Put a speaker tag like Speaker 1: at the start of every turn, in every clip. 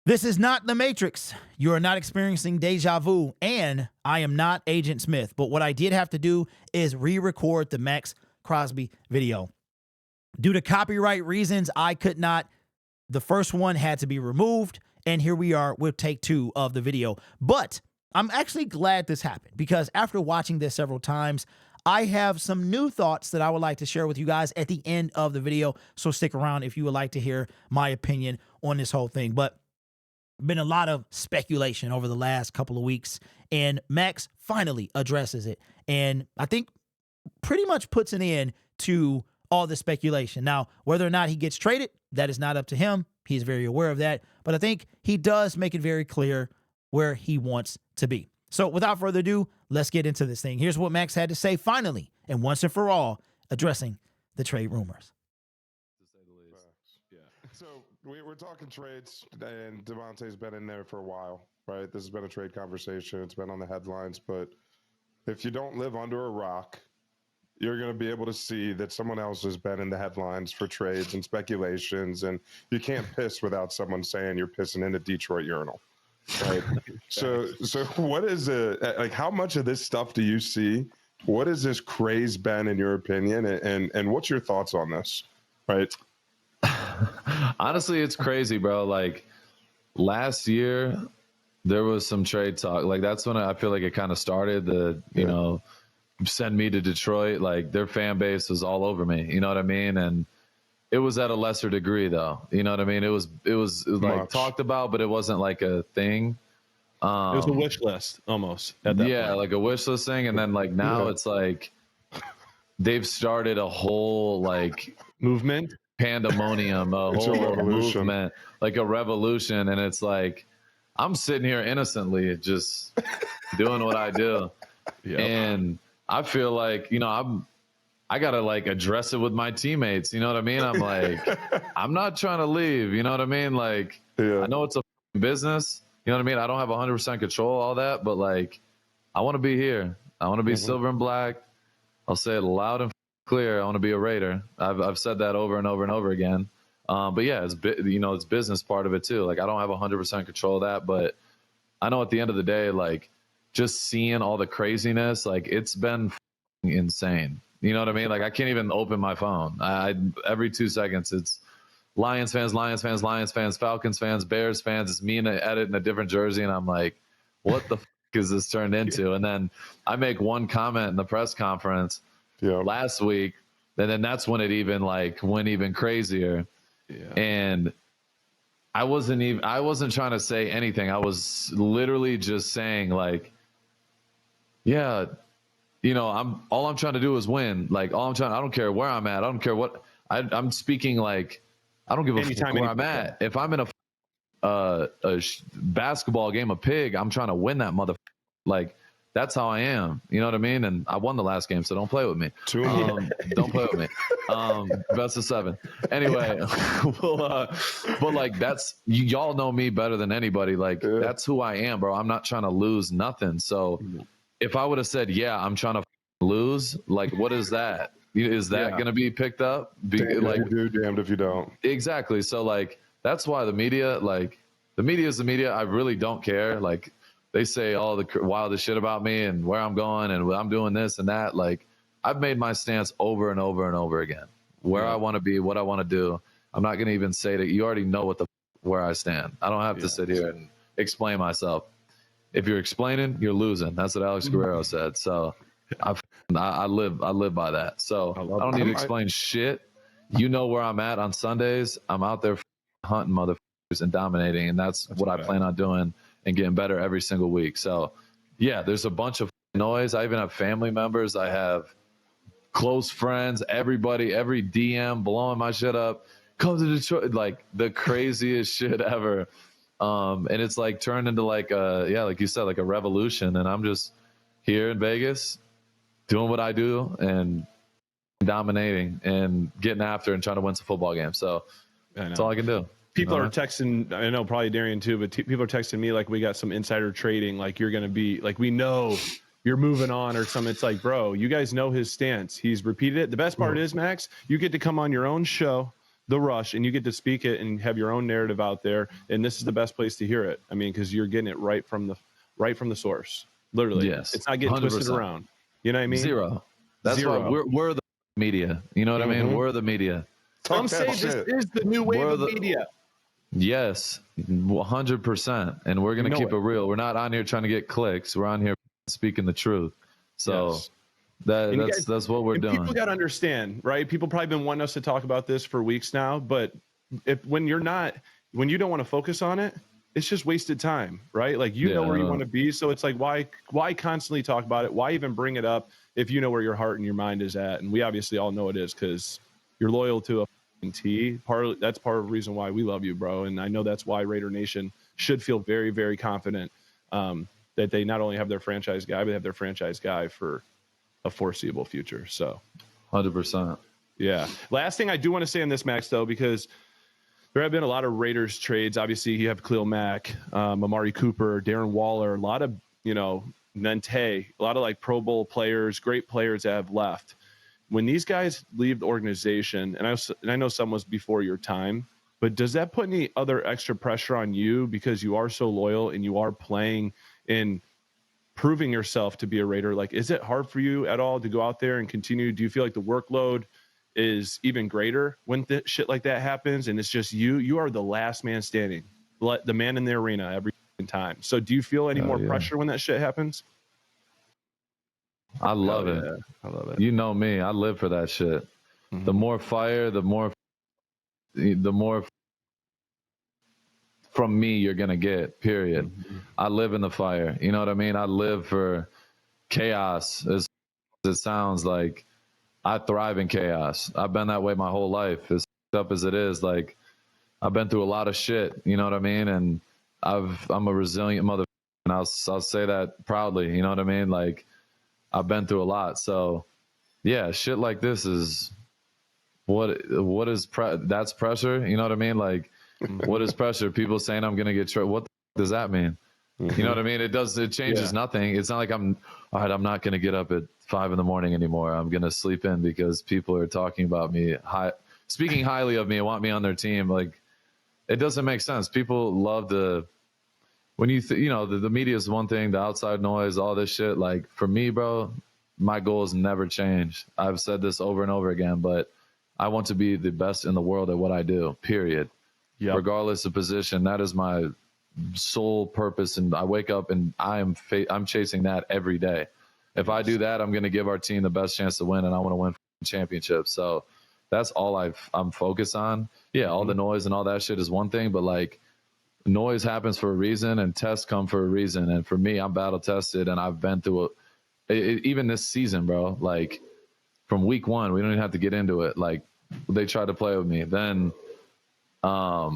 Speaker 1: This is not the Matrix. You are not experiencing deja vu, and I am not Agent Smith. But what I did have to do is re-record the Maxx Crosby video. Due to copyright reasons, I could not. The first one had to be removed, and here we are with take 2 of the video. But I'm actually glad this happened, because after watching this several times, I have some new thoughts that I would like to share with you guys at the end of the video. So stick around if you would like to hear my opinion on this whole thing. But been a lot of speculation over the last couple of weeks, and Maxx finally addresses it, and I think pretty much puts an end to all the speculation. Now, whether or not he gets traded, that is not up to him. He's very aware of that, but I think he does make it very clear where he wants to be. So without further ado, let's get into this thing. Here's what Maxx had to say finally, and once and for all, addressing the trade rumors.
Speaker 2: So we're talking trades, and Devontae's been in there for a while, right? This has been a trade conversation. It's been on the headlines, but if you don't live under a rock, you're going to be able to see that someone else has been in the headlines for trades and speculations, and you can't piss without someone saying you're pissing in a Detroit urinal, right? So what is it, like, how much of this stuff do you see? What has this craze been, in your opinion, and what's your thoughts on this, right?
Speaker 3: Honestly, it's crazy, bro. Like, last year, there was some trade talk. Like, that's when I feel like it kind of started. You know, send me to Detroit. Like, their fan base was all over me. You know what I mean? And it was at a lesser degree, though. You know what I mean? It was like talked about, but it wasn't like a thing.
Speaker 4: It was a wish list almost. At that point.
Speaker 3: Like a wish list thing. And then like now it's like they've started a whole like
Speaker 4: movement.
Speaker 3: Pandemonium, a whole movement, like a revolution. And it's like, I'm sitting here innocently just doing what I do. Yep. And I feel like, you know, I got to like address it with my teammates. You know what I mean? I'm like, I'm not trying to leave. You know what I mean? Like, I know it's a business. You know what I mean? I don't have 100% control, all that, but like, I want to be here. I want to be silver and black. I'll say it loud and clear. I want to be a Raider. I've said that over and over and over again. But yeah, it's business part of it too. Like, I don't have 100% control of that, but I know at the end of the day, like, just seeing all the craziness, like, it's been insane. You know what I mean? Like, I can't even open my phone. Every 2 seconds, it's Lions fans, Falcons fans, Bears fans. It's me in an edit in a different jersey, and I'm like, what the is this turned into? And then I make one comment in the press conference last week, and then that's when it even like went even crazier. And I wasn't trying to say anything. I was literally just saying like, you know, all I'm trying to do is win. Like, I don't care where I'm at. I don't care what I'm speaking. Like, I don't give a fuck where I'm at. If I'm in a basketball game of pig, I'm trying to win that motherfucker. Like, that's how I am. You know what I mean? And I won the last game, so don't play with me. Don't play with me. Best of 7. Anyway, but like, that's, y'all know me better than anybody. Like, that's who I am, bro. I'm not trying to lose nothing. So if I would have said, I'm trying to lose, like, what is that? Is that going to be picked up?
Speaker 2: Like, you do, damned if you don't.
Speaker 3: Exactly. So like, that's why the media is the media. I really don't care. Like, they say all the wildest shit about me and where I'm going and I'm doing this and that. Like, I've made my stance over and over and over again, where I want to be, what I want to do. I'm not going to even say that. You already know where I stand. I don't have to sit here and explain myself. If you're explaining, you're losing. That's what Alex Guerrero said. So I live by that. So I don't need to explain shit. You know where I'm at on Sundays. I'm out there hunting motherfuckers and dominating, and that's what I plan on doing and getting better every single week. So yeah, there's a bunch of noise. I even have family members. I have close friends, everybody, every DM blowing my shit up. Come to Detroit, like the craziest shit ever. And it's like turned into like like you said, like a revolution. And I'm just here in Vegas doing what I do and dominating and getting after and trying to win some football games. So that's all I can do.
Speaker 4: People are texting, I know probably Darian too, but people are texting me like we got some insider trading, like you're going to be, like we know you're moving on or something. It's like, bro, you guys know his stance. He's repeated it. The best part is, Maxx, you get to come on your own show the rush, and you get to speak it and have your own narrative out there. And this is the best place to hear it. I mean, because you're getting it right from the source. Literally,
Speaker 3: Yes,
Speaker 4: it's not getting
Speaker 3: 100%.
Speaker 4: twisted around. You know what I mean?
Speaker 3: Zero. That's
Speaker 4: Zero.
Speaker 3: why we're the media. You know what I mean? We're the media.
Speaker 4: Some say this is the new wave of media.
Speaker 3: Yes, 100%. And we're going to keep it real. We're not on here trying to get clicks. We're on here speaking the truth. So that's what we're doing.
Speaker 4: People got to understand, right? People probably been wanting us to talk about this for weeks now, but when you don't want to focus on it, it's just wasted time, right? Like, you know where you want to be. So it's like, why constantly talk about it? Why even bring it up if you know where your heart and your mind is at? And we obviously all know it is, because you're loyal to a T. That's part of the reason why we love you, bro. And I know that's why Raider Nation should feel very, very confident that they not only have their franchise guy, but they have their franchise guy for a foreseeable future. So
Speaker 3: 100%.
Speaker 4: Yeah. Last thing I do want to say on this, Max, though, because there have been a lot of Raiders trades. Obviously, you have Khalil Mack, Amari Cooper, Darren Waller, a lot of, Nante, a lot of like Pro Bowl players, great players that have left. When these guys leave the organization, and I know some was before your time, but does that put any other extra pressure on you because you are so loyal and you are playing and proving yourself to be a Raider? Like, is it hard for you at all to go out there and continue? Do you feel like the workload is even greater when shit like that happens and it's just you are the last man standing, the man in the arena every time? So do you feel any more pressure when that shit happens?
Speaker 3: I love it.
Speaker 4: I love it.
Speaker 3: You know me. I live for that shit. The more fire, the more from me you're going to get, period. I live in the fire. You know what I mean? I live for chaos. As it sounds like, I thrive in chaos. I've been that way my whole life. As up as it is, like, I've been through a lot of shit. You know what I mean? And I'm a resilient mother, and I'll say that proudly. You know what I mean? Like, I've been through a lot. So yeah, shit like this is what is that's pressure. You know what I mean? Like, what is pressure? People saying I'm going to get traded. What does that mean? You know what I mean? It changes nothing. It's not like I'm not going to get up at 5 a.m. anymore. I'm going to sleep in because people are talking about me, speaking highly of me and want me on their team. Like, it doesn't make sense. People love when the media is one thing, the outside noise, all this shit. Like, for me, bro, my goals never change. I've said this over and over again, but I want to be the best in the world at what I do, period. Yep. Regardless of position. That is my sole purpose. And I wake up and I'm chasing that every day. If I do that, I'm going to give our team the best chance to win, and I want to win championships. So that's all I'm focused on. Yeah, all the noise and all that shit is one thing, but like, noise happens for a reason and tests come for a reason. And for me, I'm battle tested, and I've been through even this season, bro. Like, from week 1, we don't even have to get into it. Like, they tried to play with me. Then, high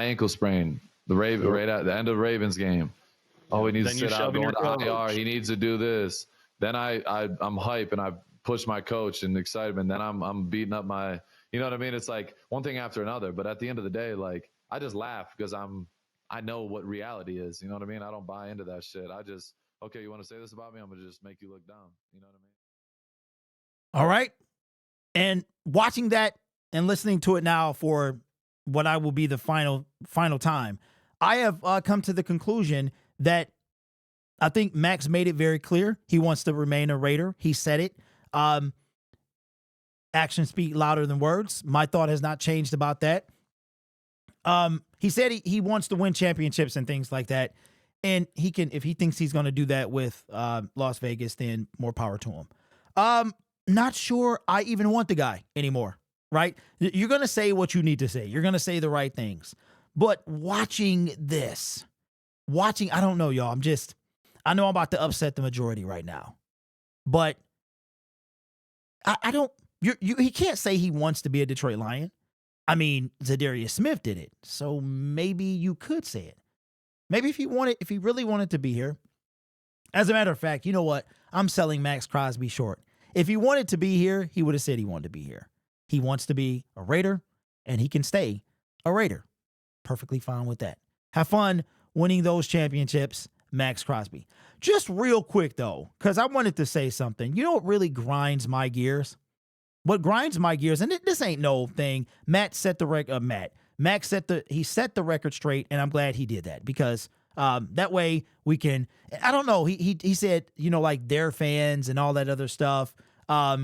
Speaker 3: ankle sprain. Right at the end of the Ravens game. Oh, he needs to sit out, going to IR. He needs to do this. Then I'm hype, and I push my coach and excitement. Then I'm beating up my, you know what I mean? It's like one thing after another. But at the end of the day, like, I just laugh because I know what reality is. You know what I mean? I don't buy into that shit. I just, okay, you want to say this about me? I'm going to just make you look dumb. You know what I mean?
Speaker 1: All right. And watching that and listening to it now for what I will be the final time, I have come to the conclusion that I think Max made it very clear. He wants to remain a Raider. He said it. Actions speak louder than words. My thought has not changed about that. He said he wants to win championships and things like that. And he can, if he thinks he's going to do that with Las Vegas, then more power to him. Not sure I even want the guy anymore, right? You're going to say what you need to say. You're going to say the right things. But watching, I don't know, y'all. I know I'm about to upset the majority right now. But I don't, he can't say he wants to be a Detroit Lion. I mean, Zadarius Smith did it, so maybe you could say it. Maybe if he really wanted to be here. As a matter of fact, you know what? I'm selling Maxx Crosby short. If he wanted to be here, he would have said he wanted to be here. He wants to be a Raider, and he can stay a Raider. Perfectly fine with that. Have fun winning those championships, Maxx Crosby. Just real quick, though, because I wanted to say something. You know what really grinds my gears? what grinds my gears, and this ain't no thing. Max set the record straight, and I'm glad he did that because that way we can. I don't know. He said, you know, like their fans and all that other stuff. I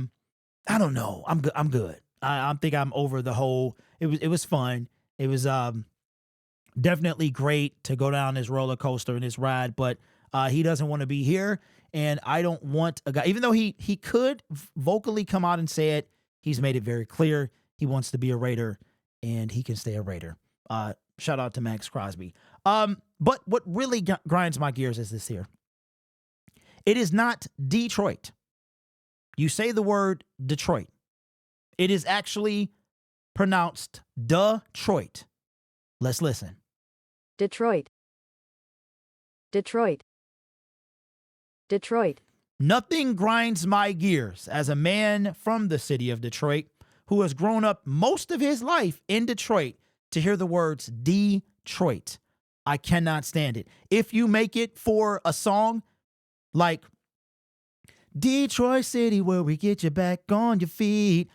Speaker 1: don't know. I'm good. I think I'm over the whole. It was fun. It was definitely great to go down this roller coaster and this ride, but he doesn't want to be here, and I don't want a guy. Even though he could vocally come out and say it, he's made it very clear he wants to be a Raider, and he can stay a Raider. Shout out to Maxx Crosby. But what really grinds my gears is this here. It is not Detroit. You say the word Detroit. It is actually pronounced Detroit. Let's listen.
Speaker 5: Detroit. Detroit. Detroit.
Speaker 1: Nothing grinds my gears as a man from the city of Detroit who has grown up most of his life in Detroit to hear the words Detroit. I cannot stand it. If you make it for a song like Detroit City, where we get you back on your feet,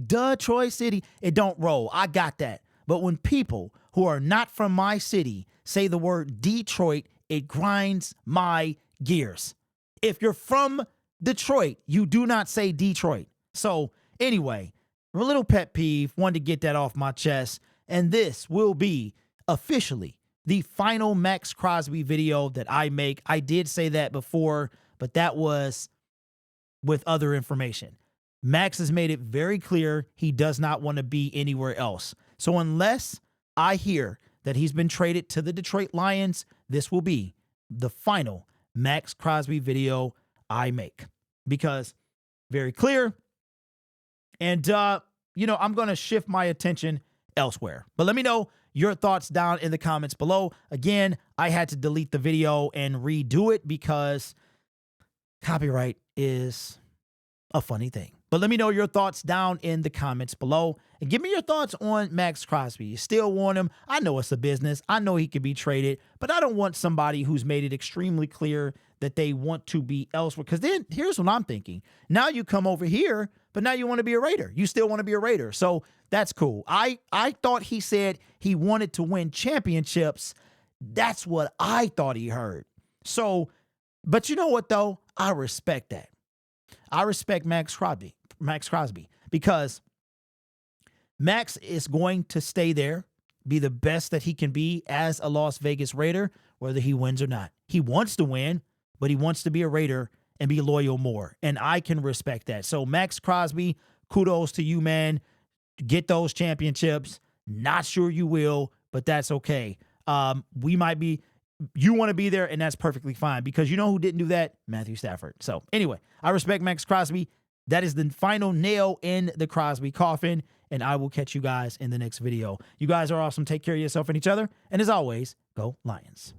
Speaker 1: Detroit City, it don't roll. I got that. But when people who are not from my city say the word Detroit, it grinds my gears. If you're from Detroit, you do not say Detroit. So anyway, a little pet peeve, wanted to get that off my chest. And this will be officially the final Maxx Crosby video that I make. I did say that before, but that was with other information. Max has made it very clear he does not want to be anywhere else. So unless I hear that he's been traded to the Detroit Lions, this will be the final Maxx Crosby video I make, because very clear. And, I'm going to shift my attention elsewhere. But let me know your thoughts down in the comments below. Again, I had to delete the video and redo it because copyright is a funny thing. But let me know your thoughts down in the comments below. And give me your thoughts on Maxx Crosby. You still want him? I know it's a business. I know he could be traded. But I don't want somebody who's made it extremely clear that they want to be elsewhere. Because then here's what I'm thinking. Now you come over here, but now you want to be a Raider. You still want to be a Raider. So that's cool. I thought he said he wanted to win championships. That's what I thought he heard. So, but you know what, though? I respect that. I respect Maxx Crosby, because Max is going to stay there, be the best that he can be as a Las Vegas Raider, whether he wins or not. He wants to win, but he wants to be a Raider and be loyal more. And I can respect that. So Maxx Crosby, kudos to you, man. Get those championships. Not sure you will, but that's okay. You want to be there, and that's perfectly fine, because you know who didn't do that? Matthew Stafford. So anyway, I respect Maxx Crosby. That is the final nail in the Crosby coffin, and I will catch you guys in the next video. You guys are awesome. Take care of yourself and each other. And as always, go Lions.